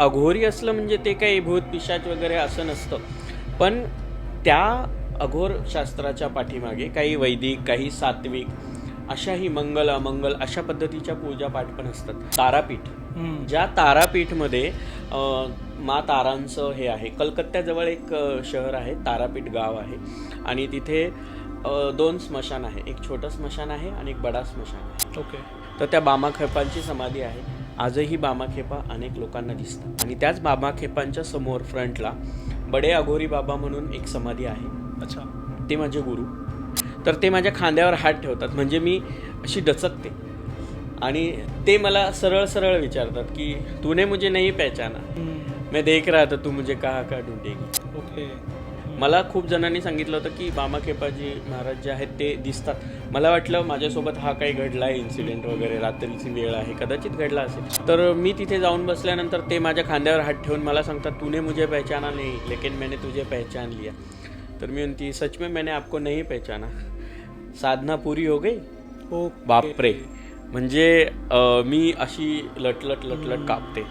अघोरी असलं म्हणजे ते काही भूत पिशाच वगैरे असं नसतं, पण त्या अघोर शास्त्राच्या पाठीमागे काही वैदिक, काही सात्विक, अशाही मंगल अमंगल अशा पद्धतीच्या पूजापाठ पण असतात. तारापीठ, ज्या तारापीठमध्ये मा तारांचं हे आहे. कलकत्त्याजवळ एक शहर आहे, तारापीठ गाव आहे, आणि तिथे 2 स्मशान आहे. एक छोटं स्मशान आहे आणि एक बडा स्मशान आहे. ओके. तर त्या बामाखेपांची समाधी आहे. आजही बामाखेपा अनेक लोकांना दिसतात, आणि त्याच बामाखेपांच्या समोर फ्रंटला बडे अघोरी बाबा म्हणून एक समाधी आहे. अच्छा. ते माझे गुरु. तर ते माझ्या खांद्यावर हात ठेवतात, म्हणजे मी अशी डचकते, आणि ते मला सरळ सरळ विचारतात की तूने मुझे नहीं पहचाना, मैं देख रहा था तू मुझे कहाँ का ढूंढेगी. ओके. मला खूप जणांनी सांगितलं होतं की बामाखेपाजी महाराज जे आहेत ते दिसतात. मला वाटलं माझ्यासोबत हा काही घडला आहे इन्सिडेंट वगैरे, रात्रीची वेळ आहे, कदाचित घडला असेल. तर मी तिथे जाऊन बसल्यानंतर ते माझ्या खांद्यावर हात ठेवून मला सांगतात तूने मुझे पहचाना नहीं लेकिन मैंने तुझे पहचान लिया. तर मी म्हणती सच में मैंने आपको नहीं पहचाना, साधना पूरी हो गई. ओ बापरे. म्हणजे मी अशी लटलट कापते.